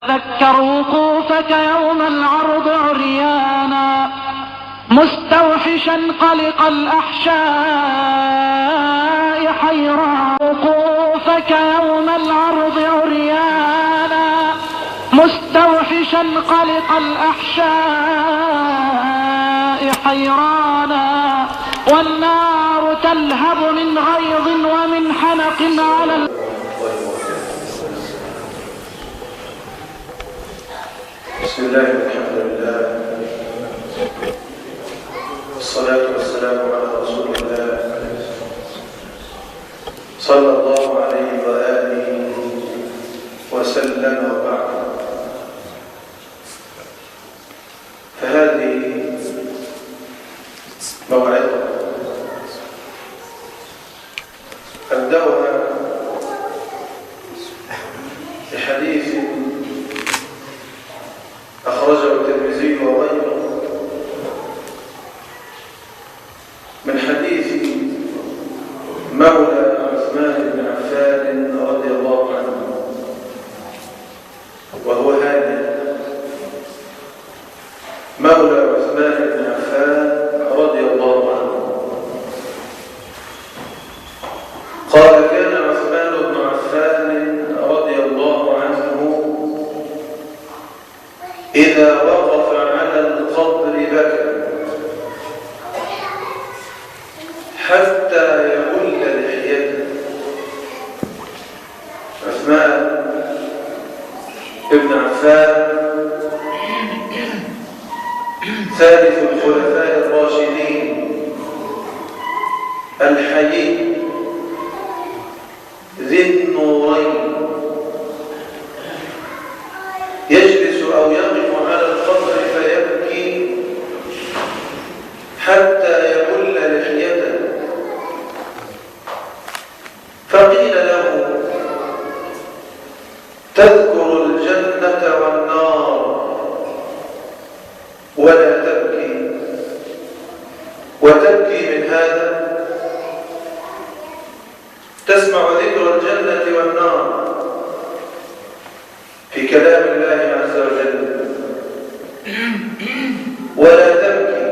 تذكر وقوفك يوم العرض عريانا مستوحشا قلق الأحشاء حيران. وقوفك يوم العرض عريانا مستوحشا قلق الأحشاء حيرانا، والنار تلهب من غيظ ومن حنق على بسم الله والحمد لله والصلاة والسلام على رسول الله صلى الله عليه وآله وسلم. وبعد، فهذه موعظة أبدأها بحديث أخرجه الترمذي وغيره من حديث مولى عثمان بن عفان رضي الله عنه، وهو هانئ مولى عثمان بن عفان رضي الله عنه قال: كان عثمان بن عفان رضي الله عنه إذا وقف على القبر بكى حتى يبل لحيته. عثمان بن عفان ثالث الخلفاء الراشدين الحيي ذي النورين، يجلس أو يقف على القبر فيبكي حتى يبل لحيته. فقيل له: تذكر الجنة والنار ولا تبكي، وتبكي من هذا؟ تسمع ذكر الجنة والنار في كلام الله عز وجل ولا تبكي،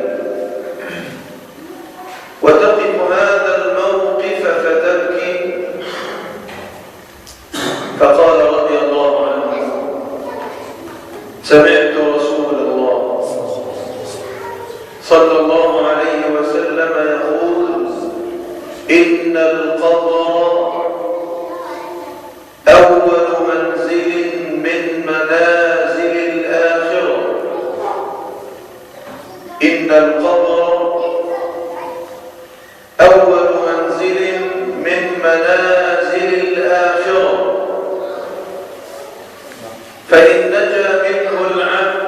وتقف هذا الموقف فتبكي. فقال رضي الله عنه: سمعت رسول الله صلى الله عليه وسلم يقول: إن القبر أول منزل من منازل الآخرة. إن القبر أول منزل من منازل الآخرة، فإن نجا منه العبد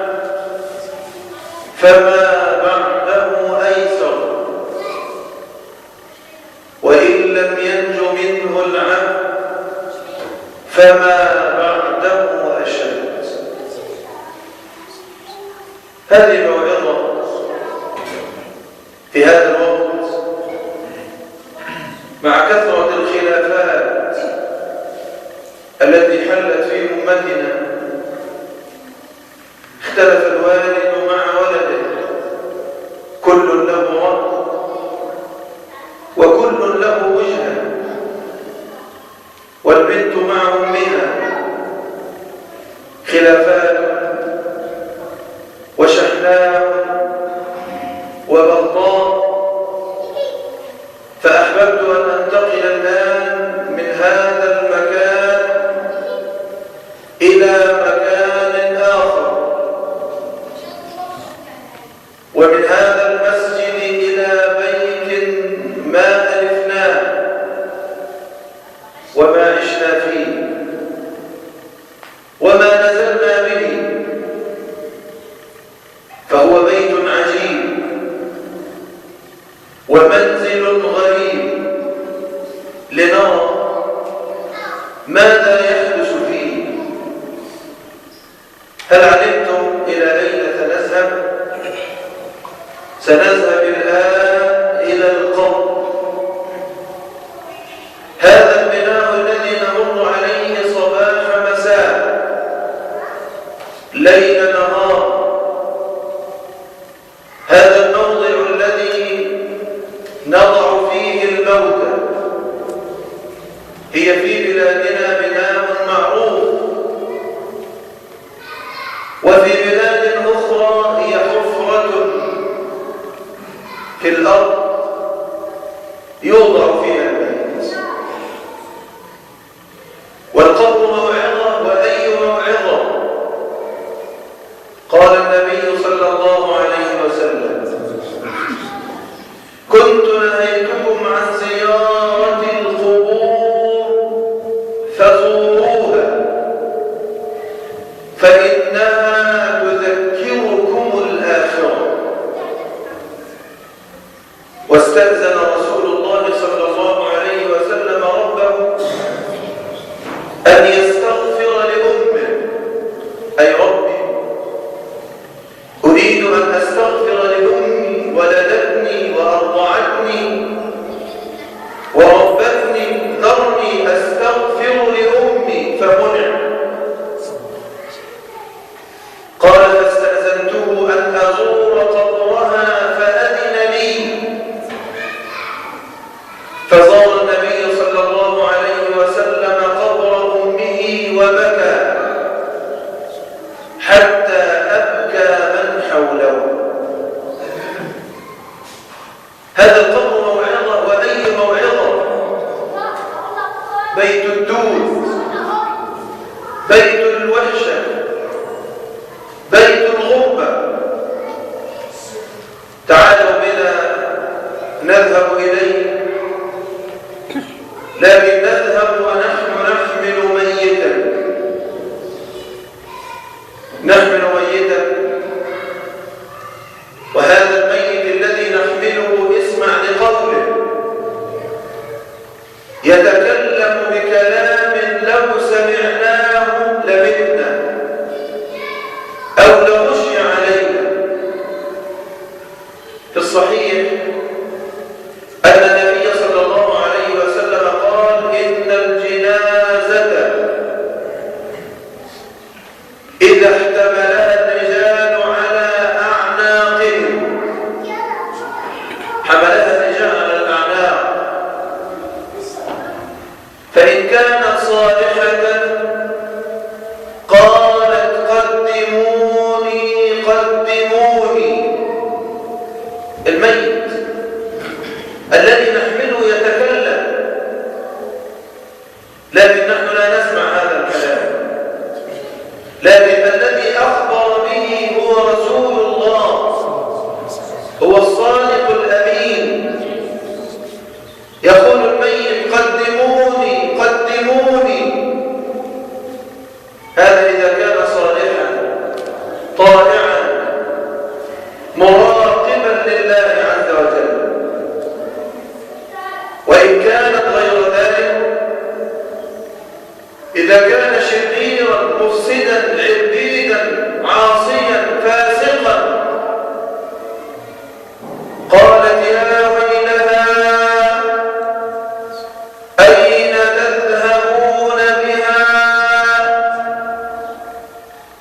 فما بعده أيسر، وإن لم ينج منه العبد فما بعده أشد. هذه موعظة في هذا الوقت مع كثرة الخلافات التي حلت في أمتنا. اختلف الوالد مع ولده، كل له رد وكل له وجهة، والبنت مع أمها، خلافات وشحناء وبغضاء. فأحببت أن أنتقل الآن من هذا المكان إلى مكان آخر، ومن هذا المسجد إلى بيت ما ألفناه وما عشنا فيه وما نزلنا به، فهو بيت عجيب ومنزل غريب، لنرى ماذا يحدث فيه. هل علمتم إلى أين سنذهب؟ سنذهب الآن إلى القبر. هذا البناء الذي نمر عليه صباح مساء ليل نهار. هذا الموضع الذي نضع فيه الموتى. هي في بلادنا بناء معروف، وفي بلاد أخرى هي حفرة في الأرض يوضع فيها الميت. والقبر موعظة، وأي موعظة. قال النبي صلى الله عليه وسلم: كنت نهيتكم عن زيارة القبور فزوروها فإنها تذكركم الآخرة. واستأذن رسول الله صلى الله عليه وسلم ربه أن يستغفر لأمه، أي ربي أريد أن أستغفر لأمي ولدتني وأرضعتني وربتني، ذرني أستغفر لأمي، فمنع. قال: فاستأذنته أن أزور قبرها فأذن لي، فزار النبي صلى الله عليه وسلم قبر أمه وبكى حتى أبكى من حوله. هذا القبر موعظة، وأي موعظة. بيت الدود، بيت الوحشة، بيت الغربة. تعالوا بنا نذهب إليه، لكن نذهب ونحن نحمل ميتا. نحمل ميتا، وهذا الميت الذي نحمله اسمع لقوله، يتكلم بكلام لو سمعناه لمتنا أو لغشي علينا. في الصحيح أن النبي صلى الله عليه وسلم قال: إن الجنازة إذا احتملها الرجال على أعناقهم، حملها الرجال على الأعناق، فإن كانت صالحة قالت: قدموني قدموني. الميت الذي نحمله يتكلم، لكن نحن لا نسمع هذا الكلام. لكن الذي أخبر به هو رسول الله، هو الصادق الأمين. يقول الميت: قدموني قدموني. هذا إذا كان صالحا طائعا مراقبا لله عز وجل. وإن كانت غير ذلك، إذا كان شريرا مفسدا عبيدا عاصيا فاسقا، قالت: يا ويلها أين تذهبون بها؟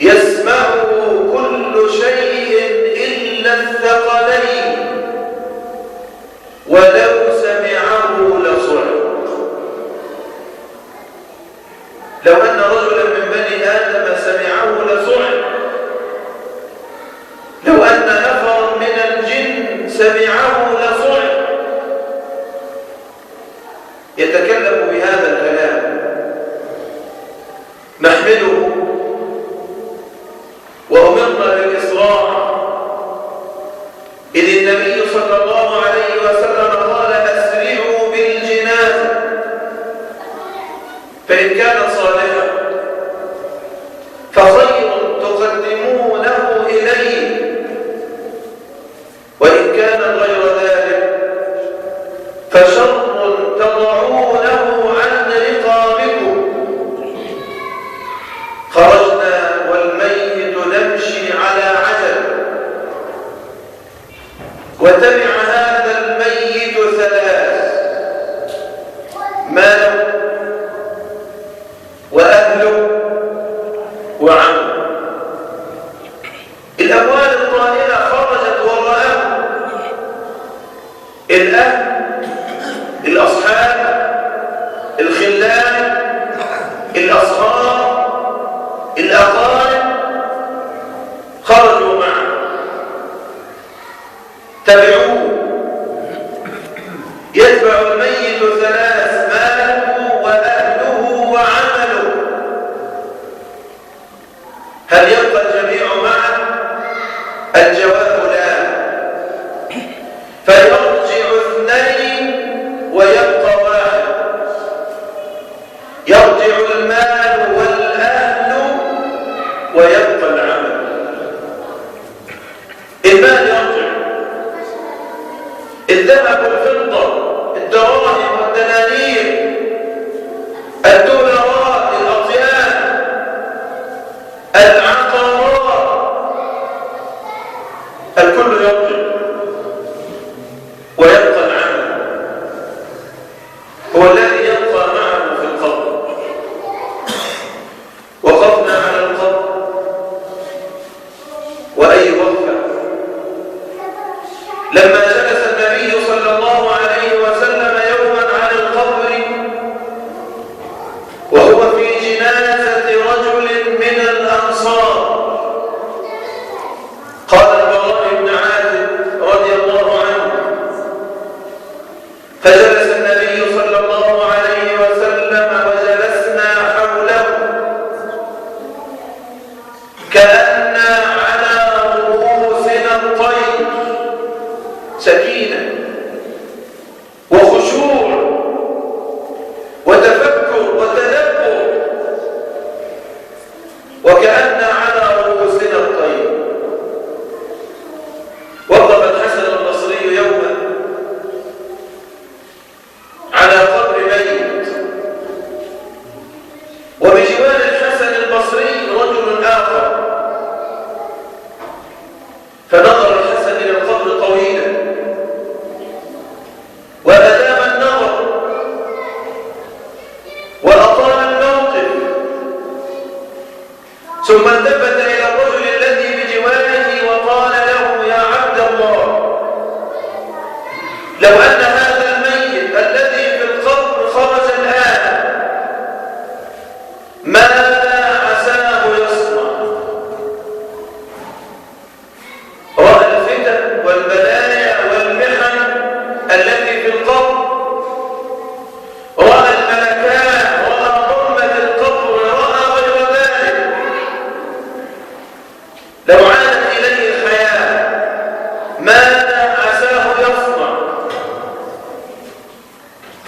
يسمعه كل شيء إلا الثقلين، ولو سمعه لصعق. لو أن رجلا من بني آدم سمعه لصعق، لو أن نفرا من الجن سمعه لصعق. يتكلم بهذا الكلام، نحمله. وأمرنا بالإسراع، إذ النبي صلى الله عليه وسلم قال: أسرعوا بالجنازة، فإن كانت صالحة فخير تقدمونه إليه، وإن كانت غير ذلك فشر تضعونه عن رقابكم. خرجنا والميت نمشي على عجل، وتبع هذا الميت ثلاث: ماله وأهله وعمله. الأقارب خرجوا معه تبعوه. يتبع الميت ثلاث: ماله وأهله وعمله. هل يبقى الجميع معه؟ الجواب لا. فيرجع اثنين ويبقى واحد. يرجع المال والأهل ويبقى العمل. المال يرجع، الذهب والفضة، الدراهم والدنانير، الدولارات، الأطيان، العقارات، الكل يرجع ويبقى العمل. هو الذي يبقى معه في القبر. وقفنا على القبر، وأي وقفة لما جلس النبي صلى الله عليه وسلم يوما على القبر وهو في جنازة رجل من الأنصار. قال البراء بن عازب رضي الله عنه: فجلس النبي صلى الله عليه وسلم وجلسنا حوله كأن على رؤوسنا الطير. سكينة وخشوع وتفكر وتدبر، وكأن على رؤوسنا الطير. وقف الحسن البصري يوما على قبر ميت، وبجوار الحسن البصري رجل آخر، فنظر الحسن إلى القبر طويلا وأدام النظر وأطال الموقف، ثم التفت إلى الرجل الذي بجواره وقال له: يا عبد الله، لو أن هذا الميت الذي في القبر خرج الآن ماذا عساه يصنع؟ رأى الفتن والبلايا والمحن التي في القبر، رأى الملكات، رأى ظلمة القبر، رأى غير ذلك. لو عادت إليه الحياة ماذا عساه يصنع؟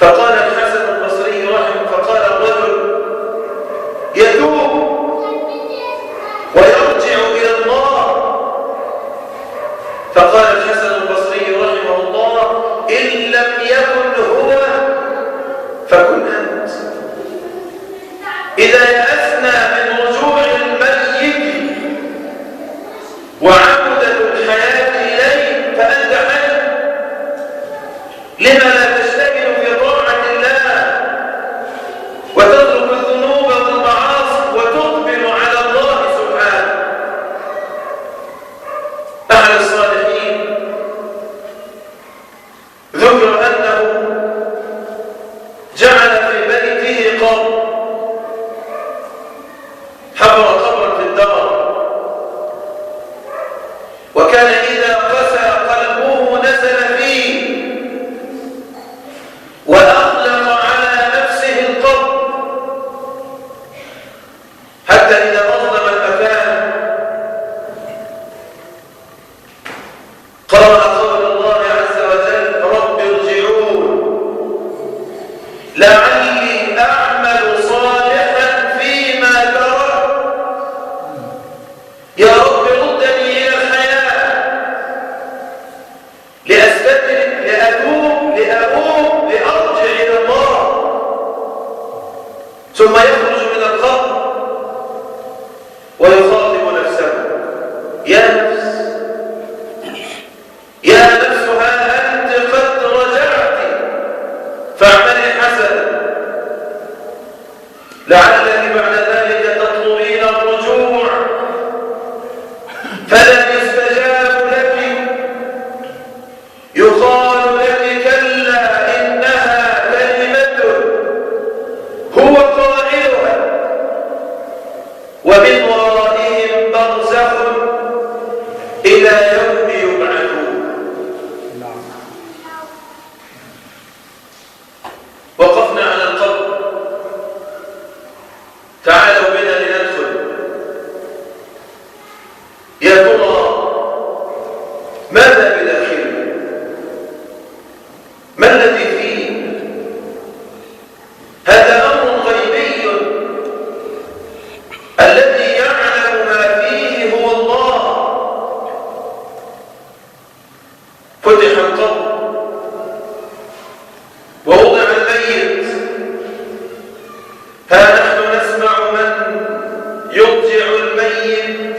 فقال الحسن البصري فقال الرجل: يتوب ويرجع إلى الله. فقال الحسن البصري رحمه الله: إن لم يكن هو فكن أنت. إذا يأسنا من رجوع الميت وعودة الحياة إليه فأنت حي. لما لا تشتغل في طاعة الله وتترك الذنوب والمعاصي وتقبل على الله سبحانه؟ أحد الصالحين ذكر أنه جعل في بيته قبر، حفر قبرا في الدار، وكان إذا قسى قلبه نزل فيه وأغلق على نفسه القبر، حتى إذا أظلم المكان قرأ قول الله عز وجل: رب ارجعون لعلي أعمل صالحا فيما ترك. يا رب ردني إلى الحياة لأستدرك، لأتوب، لأرجع إلى الله. ثم يخرج من القبر ويخاطب نفسه: يا نفس، يا نفس، ها أنت قد رجعت فاعملي حسنا، لعلك بعد ذلك تطلبين الرجوع فلن يستجاب لك. يقال لك: كلا إنها كلمة هو قائلها ومن إلى يوم يبعثون. وقفنا على القبر، تعالوا بنا لندخل. يا ترى ماذا بداخله؟ ما الذي فيه؟ هذا أمر غيبي، الذي يعلم ما فيه هو الله. فتح القبر ووضع الميت، ها نحن نسمع من يضجع الميت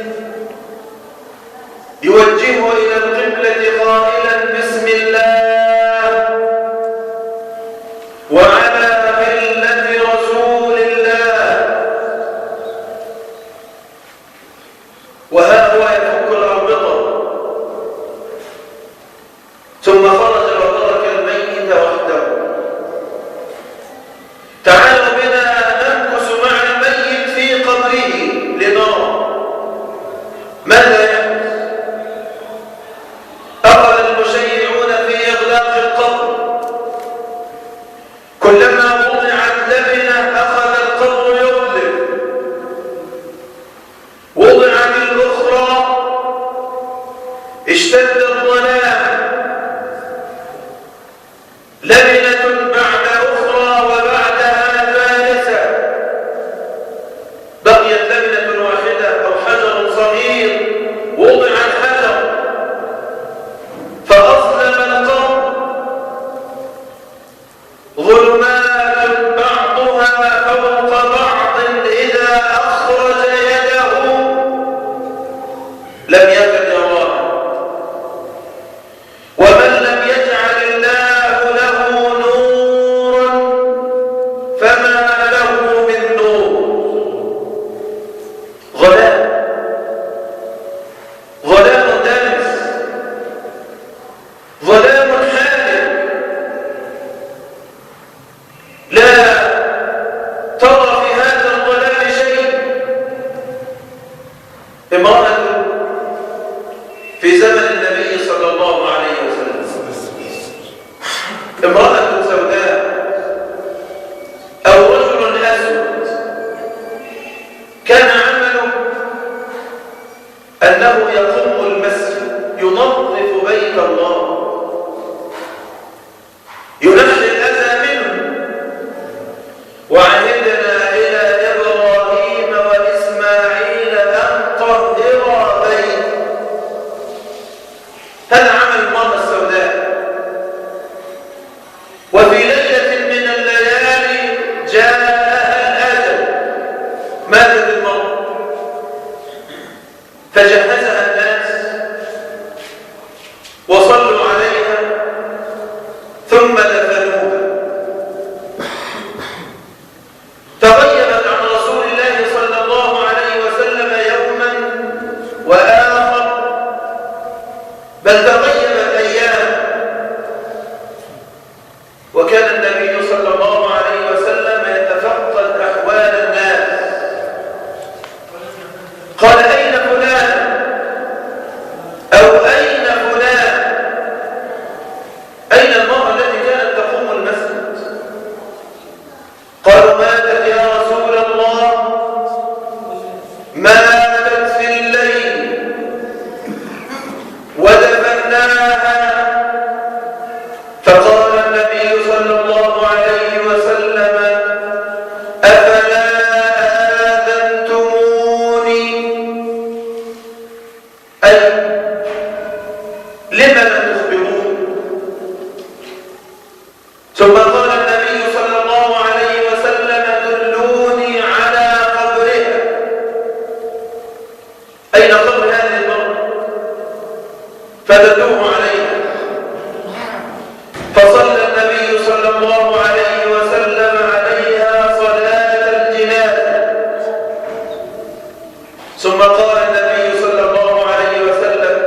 يوجهه إلى القبلة قائلا بسم الله وعلى ملة رسول الله، وها هو يفك الأربطة، ثم خرج وترك الميت وحده. تعالوا بنا نمكث مع الميت في قبره لنرى ماذا يحدث. أخذ المشيعون في إغلاق القبر، كلما وضعت لبنة أخذ القبر يظلم، وضعت الأخرى اشتد الظلام، لبنة بعد أخرى وبعدها ثالثة، بقيت لبنة واحدة أو حجر صغير، وضع الحجر فأظلم القبر، ظلمات بعضها فوق بعض، إذا أخرج يده لم يكن يراها. ومن لم يجعل الله له نورا فما له من نور. ظلام دامس، ظلام حالك، لا ترى في هذا الظلام شيء. امرأة في زمن النبي صلى الله عليه وسلم، امرأة سوداء أو رجل أسود، كان عمله أنه يقوم المسجد، ينظف بيت الله، ينحي الأذى منه. وعهدنا إلى إبراهيم وإسماعيل أن طهرا بيتي. هذا عمل المرأة السوداء. وفي ليلة من الليالي جاءها الأجل، ماتت المرأة، فجهزها الناس وصلوا عليها ثم دفنوها. تغيبت عن رسول الله صلى الله عليه وسلم يوما وآخر، بل تغيبت أيام. وكان النبي صلى الله عليه وسلم يتفقد أحوال الناس. قال أين فلان أو أين فلان؟ أين المرأة التي كانت تقوم المسجد؟ قالوا ماتت يا رسول الله، ماتت في الليل ودفناها. فقال النبي صلى الله عليه وسلم أفلا آذنتموني؟ أي لم لم تخبرون؟ ثم قال النبي صلى الله عليه وسلم دلوني على قبرها. أين قبر هذه المرأة؟ فدلوه عليها، فصلى النبي صلى الله عليه وسلم عليها صلاة الجنازة. ثم قال النبي صلى الله عليه وسلم،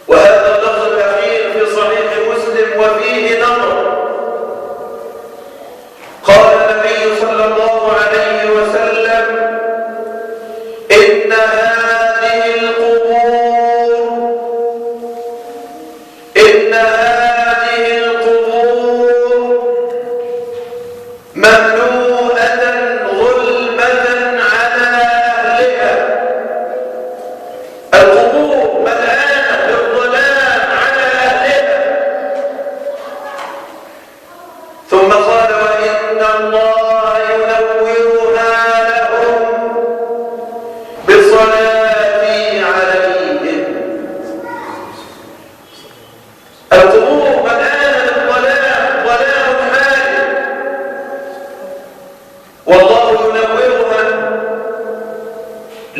وهذا اللفظ الأخير في صحيح مسلم وفيه نظر، قال النبي صلى الله عليه وسلم إن هذه القبور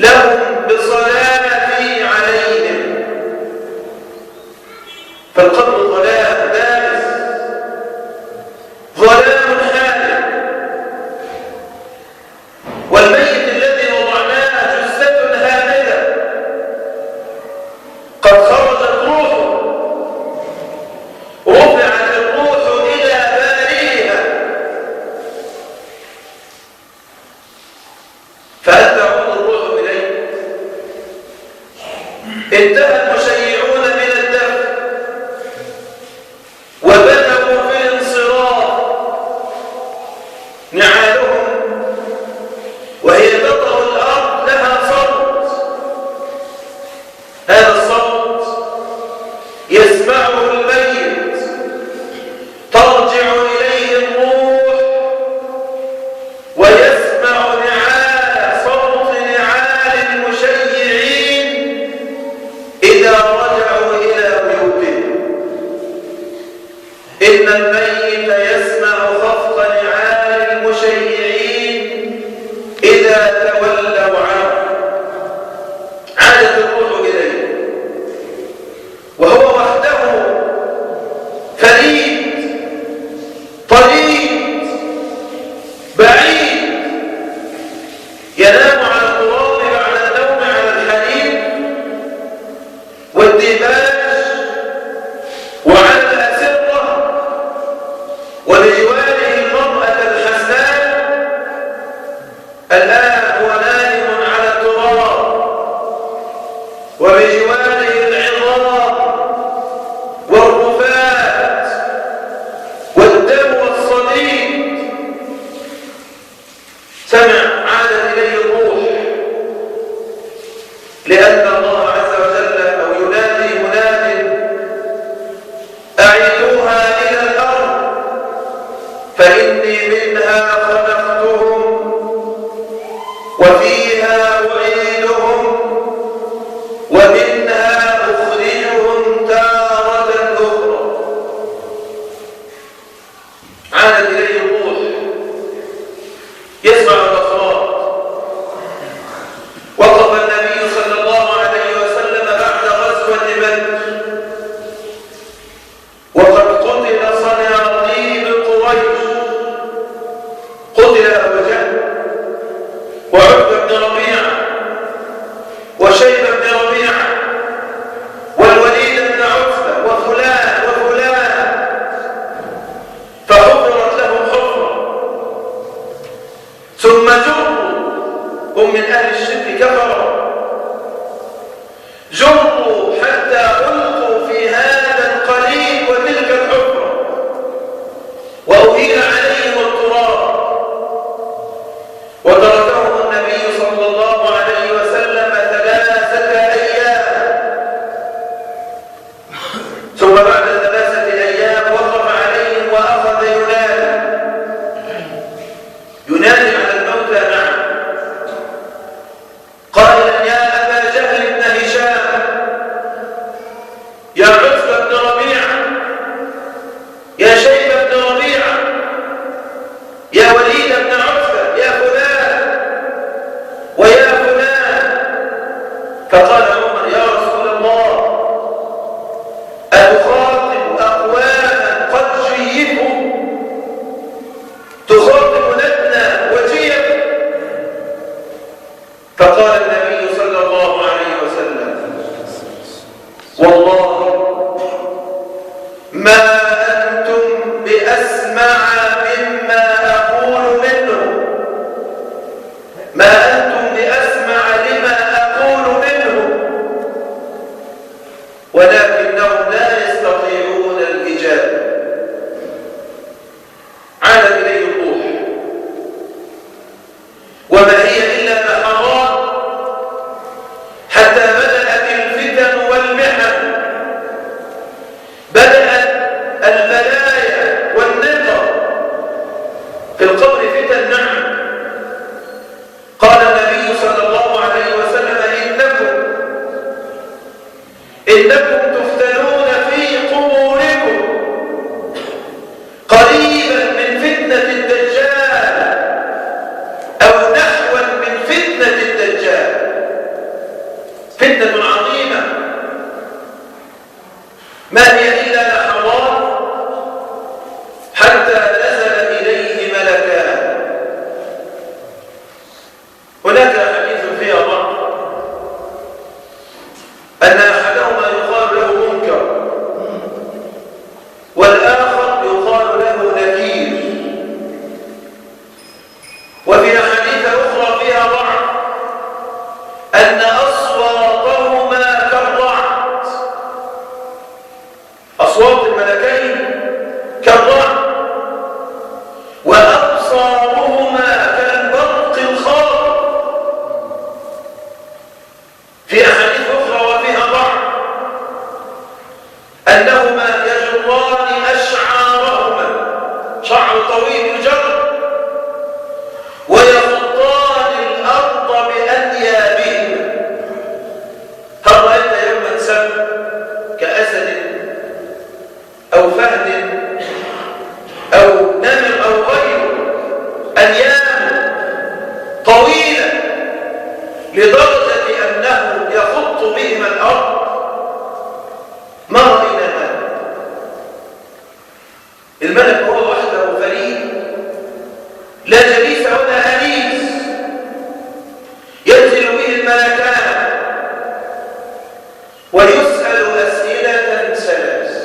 لهم بصلاتي عليهم. فالقبر ظلام دامس، ظلام حالك. والميت الذي وضعناه جثة هامدة قد خرجت روحه، رفعت الروح إلى بارئها، فهل تعود الروح إليه؟ انتهى المشيعون من الدفن وبدأوا في الانصراف، نعالهم وهي تطأ الأرض لها صوت، هذا الصوت يسمعه الميت، ترجع إليه الروح ويسمع صوت نعال المشيعين إذا رجعوا إلى بيوتهم. إن الميت يسمع خفق نعال المشيعين إذا تولوا عنه. عادت الروح إليه وهو وحده فريد طريد بعيد، ينام على التراب بعد النوم على الحليب والديباج وعلى الأسرة، وبجواره المرأة الحسناء. الآن هو نائم على التراب وبجواره العظام والرفات والدم والصديد. سمع عادت إليه الروح، لأن الله عز وجل أو ينادي مناد: أعيدوها إلى الأرض فإني منها خلقتهم وفيها أعيدهم ومنها أخرجهم تارة أخرى. عادت إليه الروح، يسمع الأصوات. وقف النبي صلى الله عليه وسلم بعد غزوة بدر وقد قتل صناديد قريش، قتل أبو جهل وعتبة بن ربيعة وشيبة بن ربيعة والوليد بن عتبة وفلان وفلان، فحفرت لهم حفرة، ثم جروا، هم من أهل الشرك كفروا، جروا حتى ألقوا في هذا القليب وتلك الحفرة وأهيل عليهم التراب، وتركهم النبي صلى الله عليه وسلم 3 أيام. ثم بعد 3 أيام وقف عليهم وأخذ ينادي على الموتى معه قائلا: يا أبا جهل بن هشام، يا عتبة بن ربيعة، يا شيبة بن ربيعة، يا وليد بن عتبة، يا فلان ويا فلان. فقال عمر: يا رسول الله، أتخاطب أقواما قد جيفوا، تخاطب لدنا وجيف؟ فقال النبي صلى الله عليه وسلم: والله ما أنتم بأسمع مما أقول منه، ما أنتم بأسمع لما أقول منه، ولكنهم لا يستطيعون الإجابة. عاد إليه الروح، وما هي إلا لحظات حتى بدأت الفتن والمحن، بدأت البلايا والنقم. في القبر فتن، نعم. قال النبي صلى الله عليه وسلم: إنكم تفتنون في قبوركم قريبا من فتنة الدجال أو نحوا من فتنة الدجال. أن أصواتهما كالرعد، أصوات الملكين كالرعد، وأبصارهما كالبرق الخاطف. في أحاديث أخرى وفيها ضعف أنهما يجران أشعارهما، شعر طويل يجر، ويخطان الأرض بأنيابهما. هل رأيت يوما سم كأسد أو فهد أو نمر أو غيره أنياب طويلة لدرجة أنه يخط بهما الأرض؟ ما رأينا هذا. الملك هو وحده فريد، لا جليس ولا أنيس، ينزل به الملكان ويسأل أسئلة ثلاث.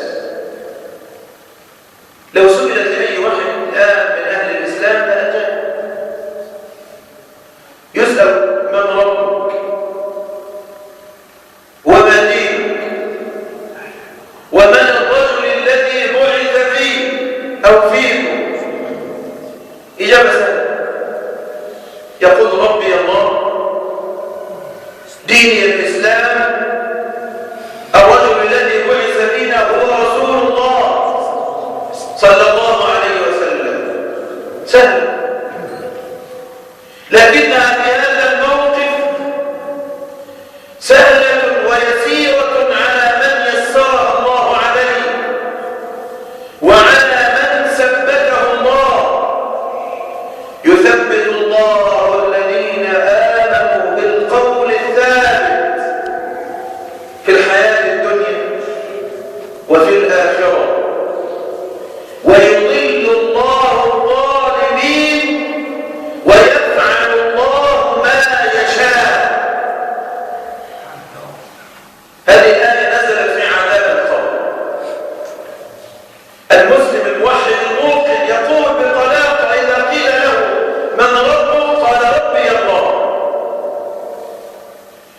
لو سئلت لأي واحد الآن من أهل الإسلام لأجاب. يسأل: من ربك؟ وما دينك؟ ومن الرجل الذي بعث فيه أو فيكم؟ إجابة سهلة، يقول: ربي الله، ديني الإسلام، الرجل الذي بعث فينا هو رسول الله صلى الله عليه وسلم. سهل. لكنها في هذا الموقف سهلة ويسيرة على من يسرها الله عليه وعلى من ثبته الله. يثبت الله الذين آمنوا بالقول الثابت في الحياة الدنيا وفي الآخرة، ويضل الله الظالمين ويفعل الله ما يشاء. هذه الآية نزلت في عذاب القبر. المسلم الوحيد الموقن يقول بطلاقة إذا قيل له: من ربه؟ قال: ربي الله.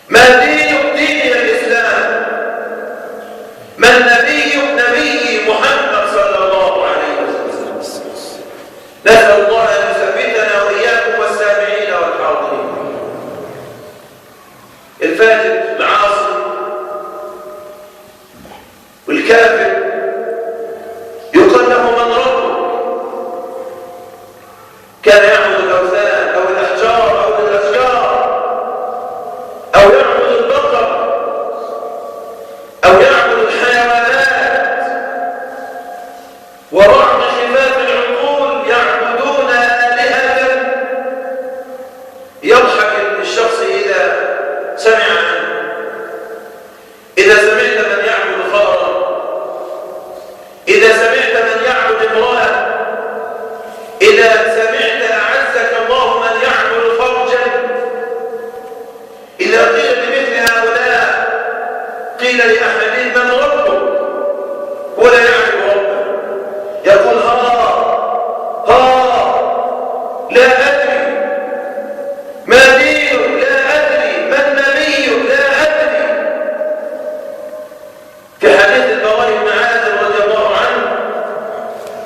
ما دينك؟ ديني الإسلام. من نبيك؟ نبي محمد صلى الله عليه وسلم. نسأل الله أن يثبتنا وإياكم والسامعين والحاضرين. الفاجر العاصي والكافر يقال له: من ربك؟ كان يعبد الأوثان أو الأحجار أو الأشجار أو يعبد البقر أو يعبد الحيوانات، ورغم خفاف العقول يعبدون آلهة. يضحك الشخص إذا سمع عنه. إذا سمعت من يعبد فأرا، إذا سمعت من يعبد امرأة، إذا سمعت أعزك الله من يعبد فرجا، إذا قيل بمثل هؤلاء قيل لأحدهم: من ربك؟ ولا يعرف ربه، يقول: لا أدري. ما دينك؟ لا أدري. من نبيك؟ لا أدري. في حديث البراء بن عازب رضي الله عنه،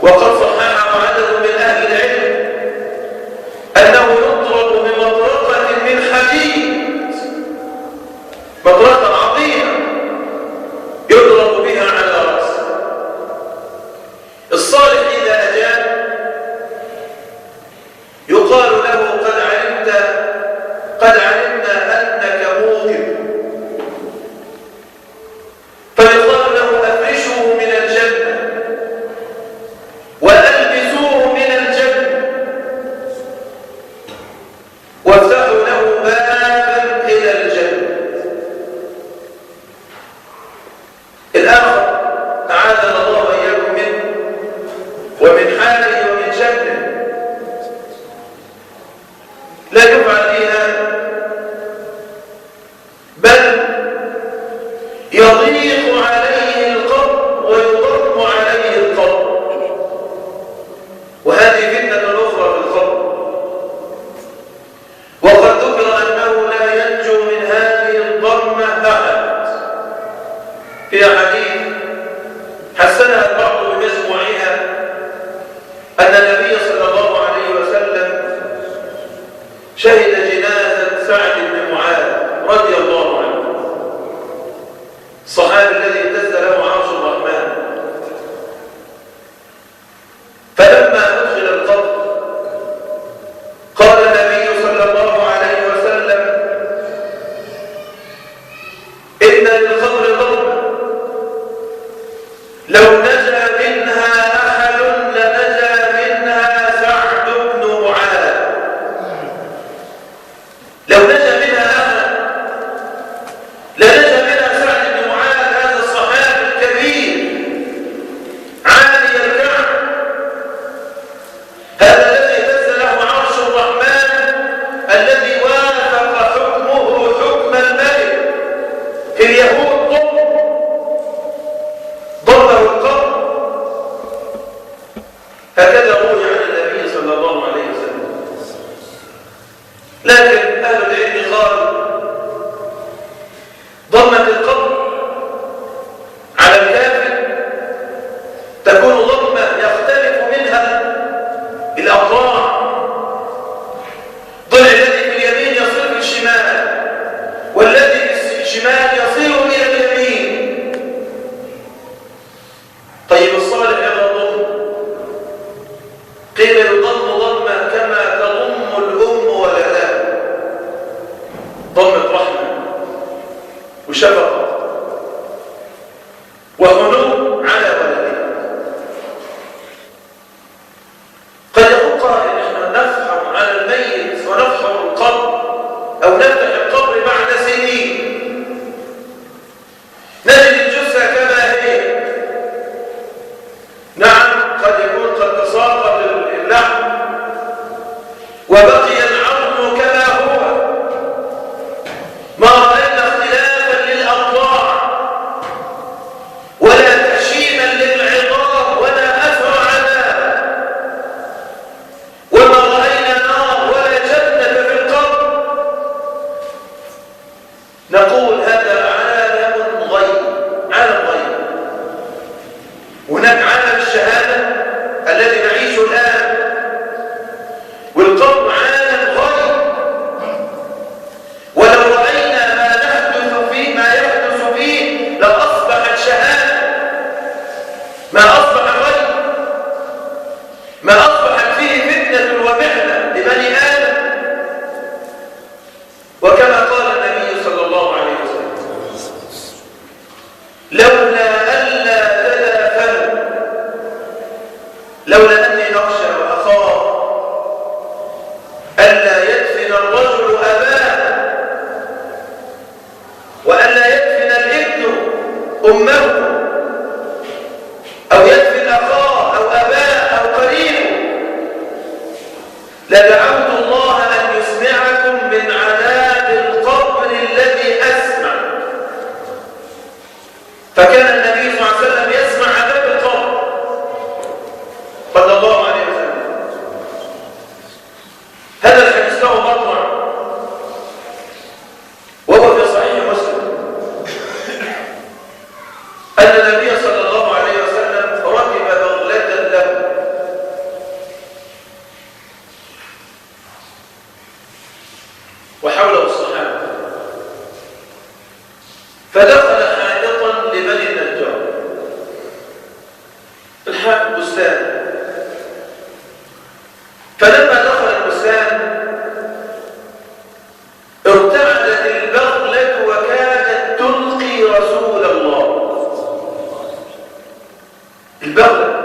وقد صححه عدد من أهل العلم، أنه يضرب بمطرقة من حديد، مطرقة عظيمة، يضرب هكذا روي عن النبي صلى الله عليه وسلم. لكن أهل العلم قالوا ضمة القبر على الكافر تكون ضمة يختلف منها الأضلاع. ضلع الذي في اليمين يصير في الشمال، والذي في الشمال يصير إلى اليمين. طيب الصالح يضم، قيل يضم ضمة كما تضم الأم ولدها، ضمة رحمة وشفقة وهنوء على ولدها. قد يقول قائل نحن نفحم على الميت ونفحم القبر أو نفتح القبر بعد سنين، نجد الجثة كما هي. نعم قد يكون قد تساقط اللحم وبقي العظم كما هو، ما رأينا اختلافا للأضلاع ولا تشييما للعظام ولا أثر عذاب، وما رأينا نار ولا جنة في القبر. نقول هذا عالم غيب، عالم غيب. هناك عالم الشهادة الذي نعيشه الآن، والقبر عالم غيب. ولو رأينا ما يحدث فيه لأصبحت شهادة، ما أصبح غيب، ما أصبحت فيه فتنة ومحنة لبني آدم. وكما قال النبي صلى الله عليه وسلم لولا ألا تدافنوا، لولا أني أخشى وأخاف ألا يدفن الرجل أباه وألا يدفن الابن أمه أو يدفن أخاه أو أباه أو قريبه، لدعوت الله أن يسمعكم من عذاب القبر الذي أسمع. فكان النبي صلى الله عليه وسلم يسمع عذاب القبر صلى الله عليه وسلم. هذا الحديث له مطلع وهو في صحيح مسلم أن النبي صلى الله عليه وسلم ركب بغلة له وحوله الصحابة، فدخل حائطا لبني النجار، الحائط بستان. فلما دخل البستان ارتعدت البغلة وكادت تلقي رسول الله. البغلة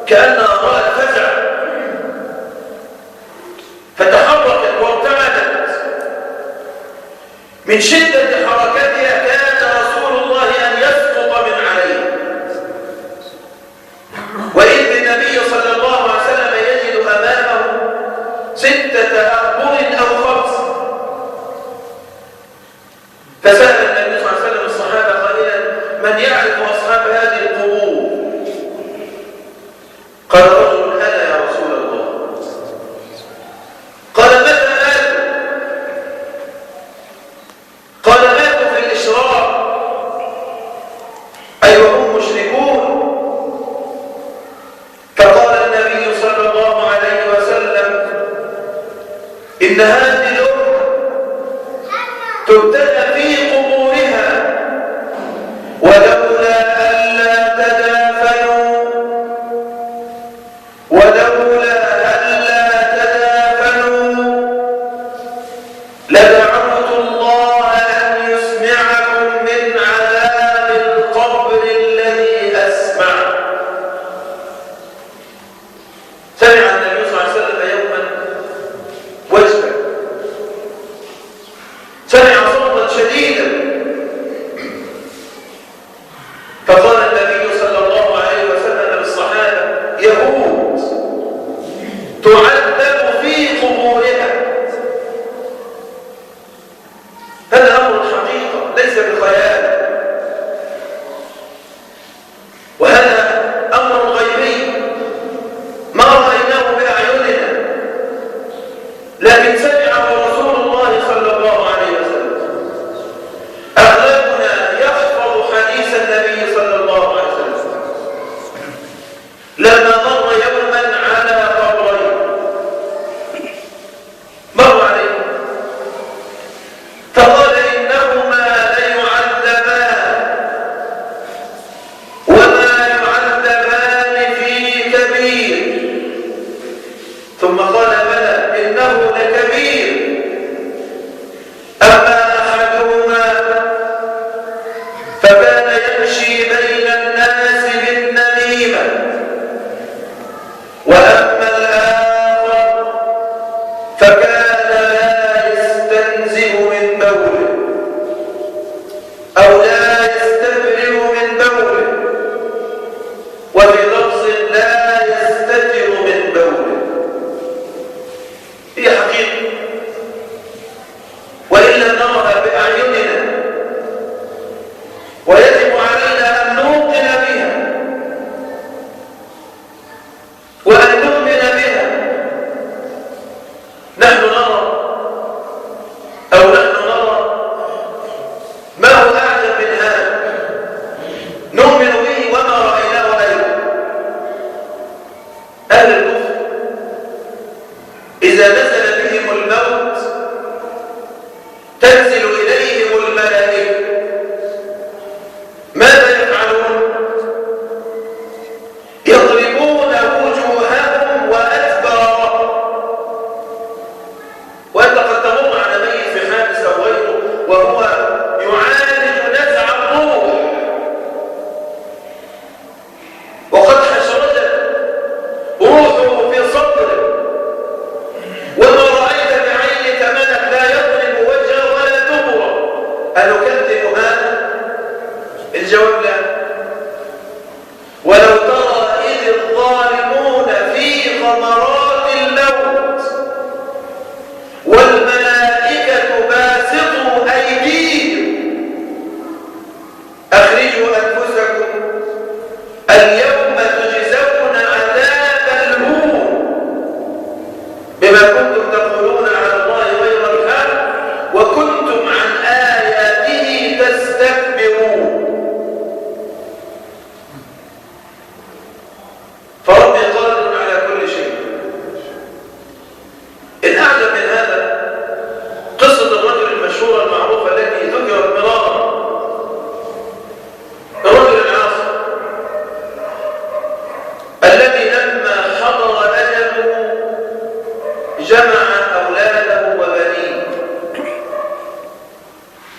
كأنها رأت فزع فتحركت وارتعدت من شدة حركتها، كاد رسول الله أن يسقط من عليه. وإذ النبي صلى الله عليه وسلم يجد أمامه 6 أقبل أو 5. فسأل النبي صلى الله عليه وسلم الصحابة قائلا من يعرف أصحاب هذه القبور؟ قال رجل أنا يا رسول الله. قال متى ماتوا؟ قال ماتوا في الإشراك، أي وهم مشركون. فقال النبي صلى الله عليه وسلم إن هذه الأمة تبتلى في قبورها ولولا ألا تدافنوا، ولولا ألا تدافنوا لدعوت الله أن يسمعكم من عذاب القبر الذي أسمع. سمع النبي صلى الله عليه وسلم يوما وجبا، سمع صوتا شديدا، فقال النبي صلى الله عليه وسلم للصحابة يهود تعذب في قبورها. هذا أمر حقيقة ليس بخيال، وهذا أمر غيبي ما أنكذب هذا؟ الجواب لا. ولو ترى إذ الظالمون في غمرات الموت والملائكة باسطوا أيديهم أخرجوا أنفسكم اليوم تجزون عذاب الهون بما كنتم تقولون على الله غير الحق وكنتم عن آياته تستكبرون. فربي قادر على كل شيء. الأعجب من هذا قصة الرجل المشهورة المعروفة التي ذكرت مرارا، الرجل العاصي الذي لما حضر أجله جمع أولاده وبنيه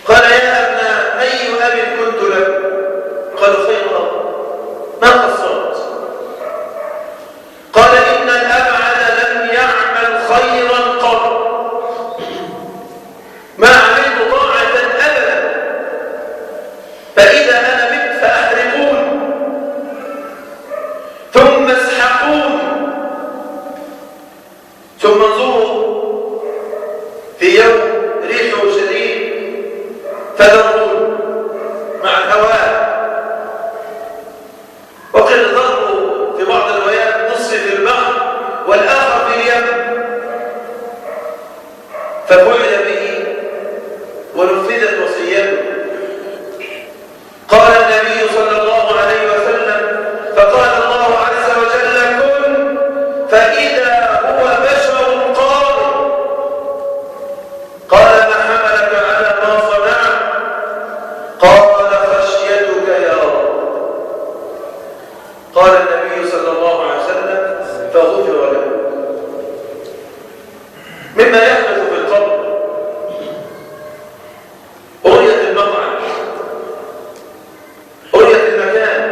قال يا أبناء أي أب كنت لك؟ قالوا خير أب. ما قصرت؟ قال إن الأبعد لم يعمل خيرا قط، ما عملت طاعة أبدا، فإذا أنا مت فأحرقون ثم اسحقون ثم انظروا في يوم ريحه شديد فذرون مع الهواء، وقد ضربوا في بعض الروايات نصف في البحر والآخر في اليم، ففعل به ونفذت وصيته. قال النبي صلى الله عليه وسلم فقال الله عز وجل كن فإذا هو بشر قادر. قال ما حملك على ما صنعت؟ قال خشيتك يا رب. قال النبي صلى الله عليه وسلم فغفر له. مما يحدث في القبر رؤية المقعد، رؤية المكان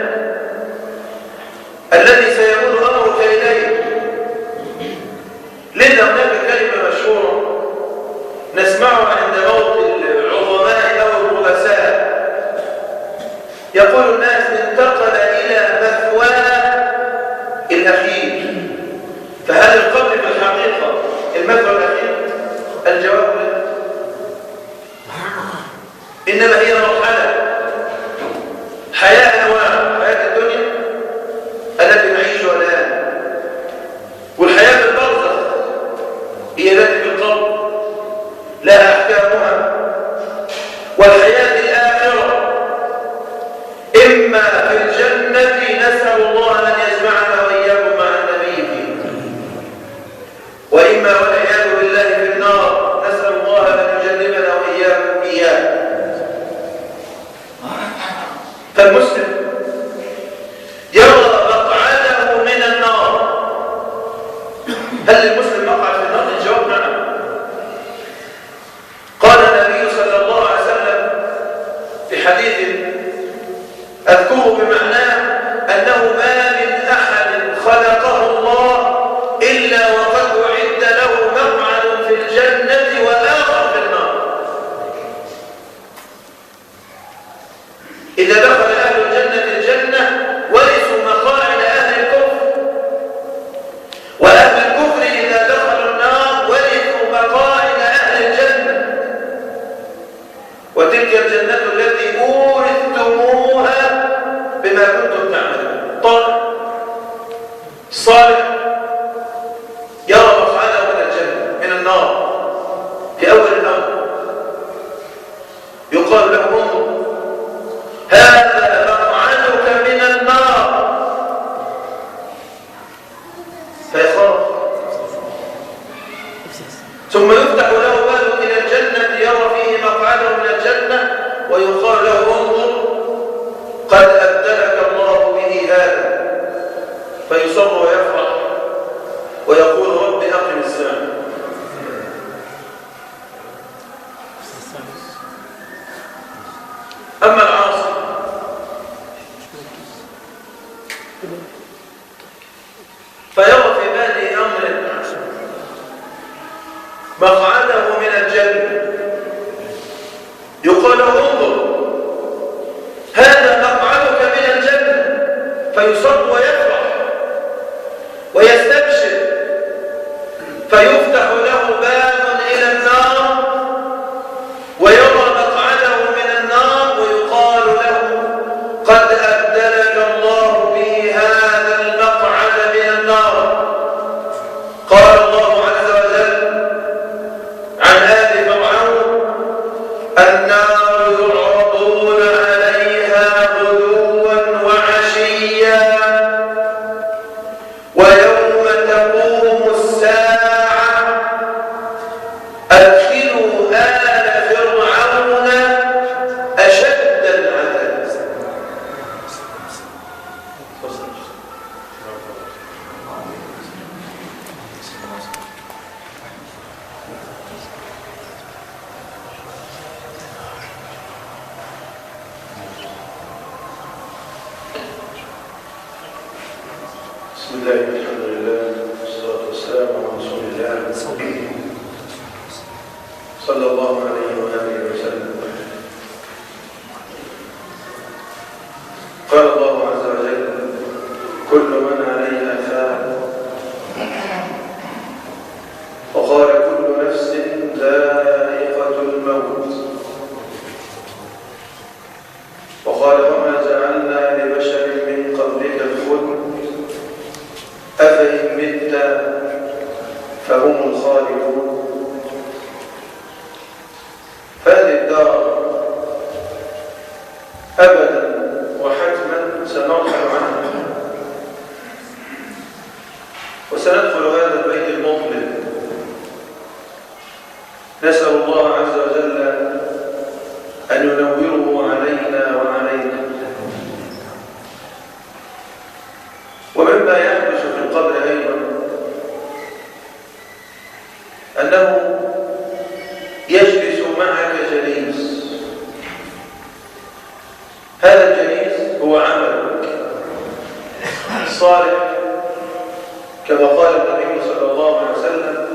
الذي سيكون أمرك إليه. لأن هناك كلمة مشهورة نسمعها عند موت العظماء أو الرؤساء، يقول الناس انتقل إلى مثواه الأخير. فهل القبر في الحقيقة المثوى الأخير؟ الجواب لا، إنما هي مرحلة حياة أنواع، حياة الدنيا التي نعيشها الآن، والحياة في البرزخ هي التي في القبر لها أحكامها، والحياة الآخرة إما في الجنة نسأل الله أن يجمعنا وإياكم مع النبي فيه، وإما والعياذ بالله في النار نسأل الله أن يجنبنا وإياكم إياه. فالمسلم يرى مقعده من النار. هل للمسلم مقعد في النار؟ الجواب نعم. قال النبي صلى الله عليه وسلم في حديث أذكره بمعناه أنه ما من أحد خلقه الله إلا وقد أعد له مقعد في الجنة وآخر في النار. إذا دخل أهل الجنة الجنة ورثوا مقاعد أهل الكفر، وأهل الكفر إذا دخلوا النار ورثوا مقاعد أهل الجنة. وتلك الجنة التي أورثتموها بما كنتم تعملون. طالب صالح يرى مقعده من الجنة من النار في أول الأمر، يقال له انظر هذا مقعدك من النار، فيخاف. ثم يفتح له باب إلى الجنة يرى فيه مقعده من الجنة ويقال له انظر قد أبدلك الله به هذا، فيصر ويفرح فيصب ويفرح ويستبشر، فيفتح له باب إلى النار ويرى مقعده من النار ويقال له قد أبدلك الله به هذا المقعد من النار. قال الله عز وجل عن آل فرعون: النار يعرضون عليها غدوا وعشيا ويوم تقوم الساعة أدخلوا آل فرعون أشد العذاب. بسم الله والحمد لله والصلاة والسلام على رسول الله صلى الله عليه وآله وسلم. قال الله عز وجل: كل من عليها فان، وقال: كل نفس ذائقة الموت، وقال: وما جعلنا لبشر من قبلك الخلد أفإن مت فهم الخالدون. هذه الدار أبدا وحتما سنرحل عنها، وسندخل هذا البيت المظلم. نسأل الله عز وجل أن ينوره علينا وعلينا. ومما يحدث في القبر أيضا أنه يجلس معك جليس، هذا الجليس هو عملك الصالح، كما قال النبي صلى الله عليه وسلم: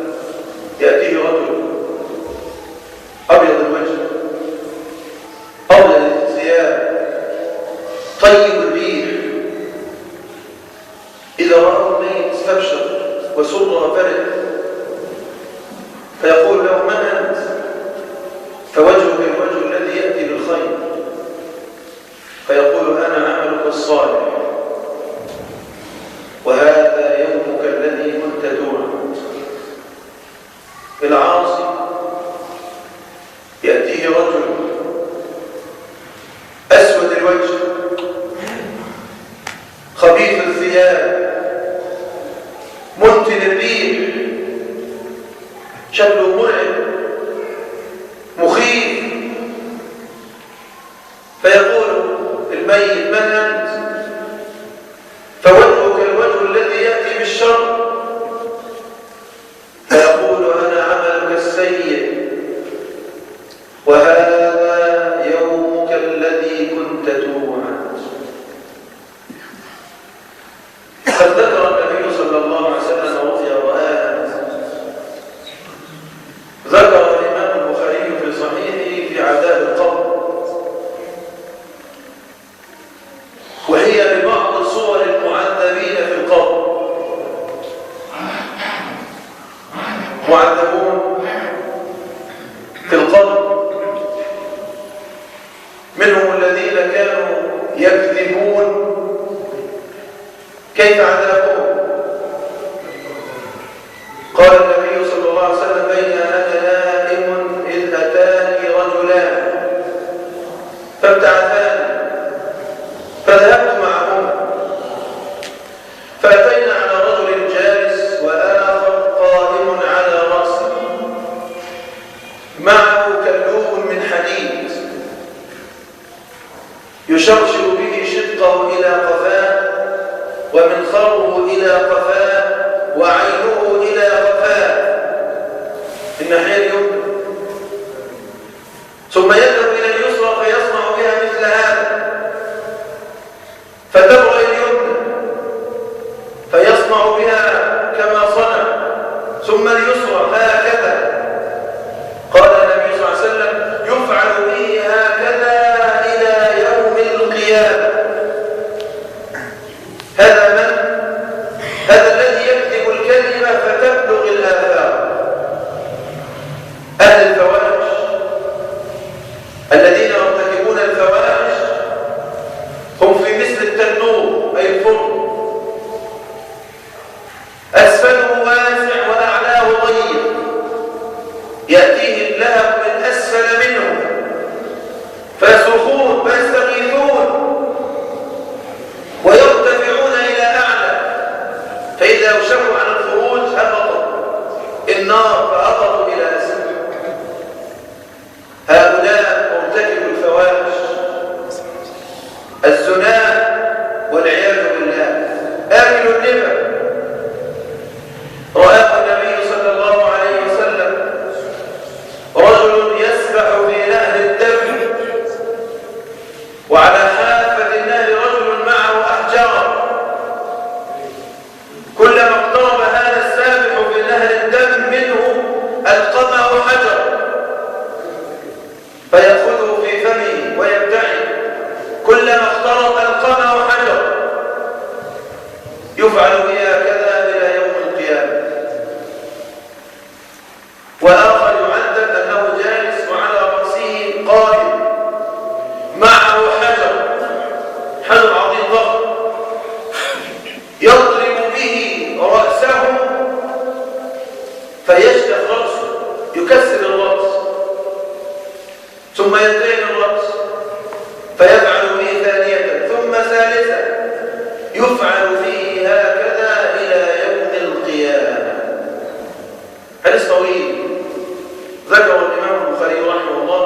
يأتيه رجل أبيض الوجه أبيض الثياب طيب الريح، إذا رأى الميت استبشر وسر وفرح، فيقول له: من أنت؟ فوجهك الوجه الذي يأتي بالخير، فيقول: أنا عملك الصالح، وهذا يومك الذي كنت توعد. العاصي يأتيه رجل أسود الوجه خبيث الثياب منتن الريح، شكله مرعب مخيف، فيقول الميت: من أنت؟ فوجهك الوجه الذي يأتي بالشر، فيقول: أنا عملك السيء، وهذا يومك الذي كنت توعد. قد ذكر النبي صلى الله عليه وسلم رؤيا رآها، ذكر الإمام البخاري في صحيحه في عذاب القبر، وهي ببعض صور المعذبين في القبر. معذبون في القبر منهم الذين كانوا يكذبون. كيف عذابهم؟ قال النبي صلى الله عليه وسلم: بين أنا نائم إذ أتاني رجلان فابتعثاني فذهبت معهما، فأتينا على رجل جالس وآخر قائم على رأسه معه كلوب من حديد يشرشر به شدقه إلى قفاه ومنخره إلى قفاه وعينه إلى قفاه الناحية اليمنى، ثم يذهب إلى اليسرى فيصنع بها مثل هذا، فتبرأ اليمنى فيصنع بها كما صنع، ثم اليسرى هكذا. قال النبي صلى الله عليه وسلم: يفعل به هكذا إلى يوم القيامة. فيفعل به ثانية ثم ثالثة، يفعل فيه هكذا إلى يوم القيامة. حديث طويل ذكره الإمام البخاري رحمه الله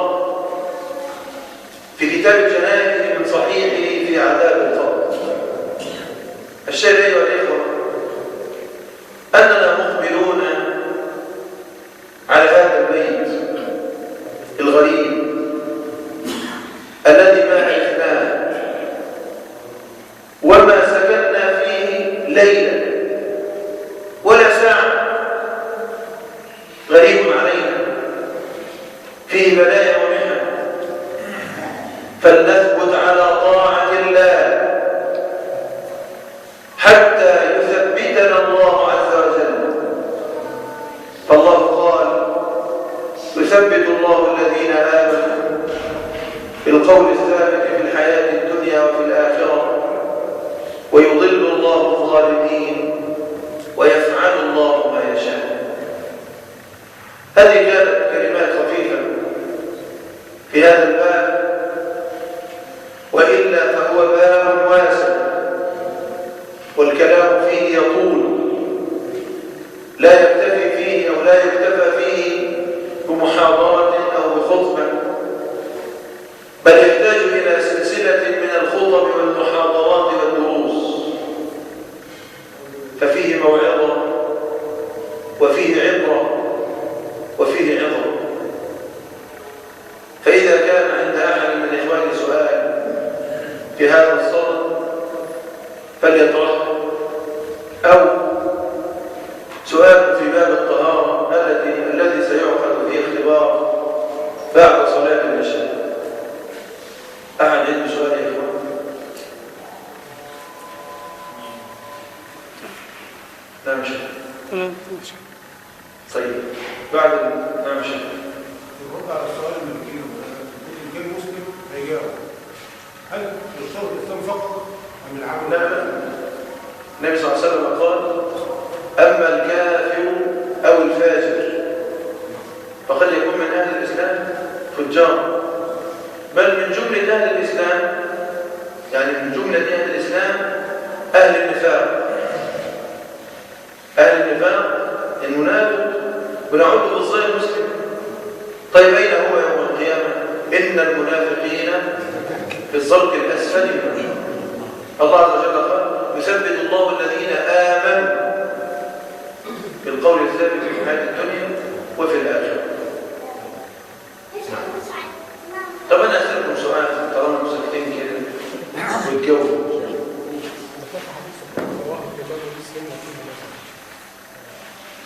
في كتاب الجنائز من صحيحه في عذاب القبر. الشاهد أيها الإخوة أننا مقبلون على هذا البيت الغريب الذي ما عرفناه وما سكننا فيه ليلا ولا ساعة، غريب علينا، فيه بلايا ومحن، فلنثبت على طاعة الله حتى يثبتنا الله عز وجل. فالله قال: يثبت الله الذين آمنوا بالقول الثابت في الحياة الدنيا وفي الآخرة ويضل الله الظالمين ويفعل الله ما يشاء. هذه كانت كلمات خفيفة في هذا الباب، وإلا فهو باب واسع والكلام فيه يطول، لا يكتفي فيه أو لا يكتفى فيه بمحاضرة أو بخطبة، بل يحتاج إلى سلسلة من الخطب والمحاضرات والدروس، ففيه موعظة وفيه عبرة وفيه عظة. فإذا كان عند أحد من إخواني سؤال في هذا الصدد فليطرحه، أو سؤال في باب الطهارة الذي سيعقد فيه اختبار بعد صلاة العشاء. أحد عنده سؤال يا إخوان؟ لا مش طيب بعد لا مش يرد على السؤال اللي بيجي مسلم هيجاوب. هل يشترط الاسلام فقط ام العمل؟ لا. النبي صلى الله عليه وسلم قال: اما الكافر او الفاجر فقد يكون من اهل الاسلام فجار، بل من جمله اهل الاسلام، يعني من جمله اهل الاسلام اهل النفاق. اهل النفاق المنافق ونعده بالصيغ المسلم. طيب اين هو يوم القيامه؟ ان المنافقين في الزرق الاسفل من النار. الله عز وجل قال: يثبت الله الذين امنوا بالقول الثابت في الحياه الدنيا وفي الاخره. طب انا اسالكم سؤال طالما مسكتين كده والجو،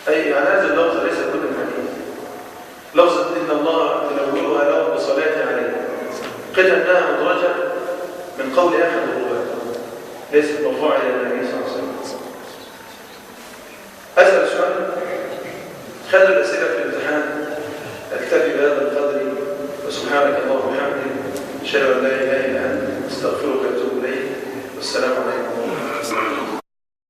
أي على هذا اللفظ ليس كل الحديث. لفظة إن الله تنولها لهم بصلاة عليه قيل أنها مدرجة من قول أحد الرواة، ليست مرفوعة إلى النبي صلى الله عليه وسلم. أسأل سؤال، خلوا الأسئلة في الامتحان. أكتفي بهذا القدر، وسبحانك اللهم وبحمدك أشهد أن لا إله إلا أنت أستغفرك وأتوب إليك. والسلام عليكم.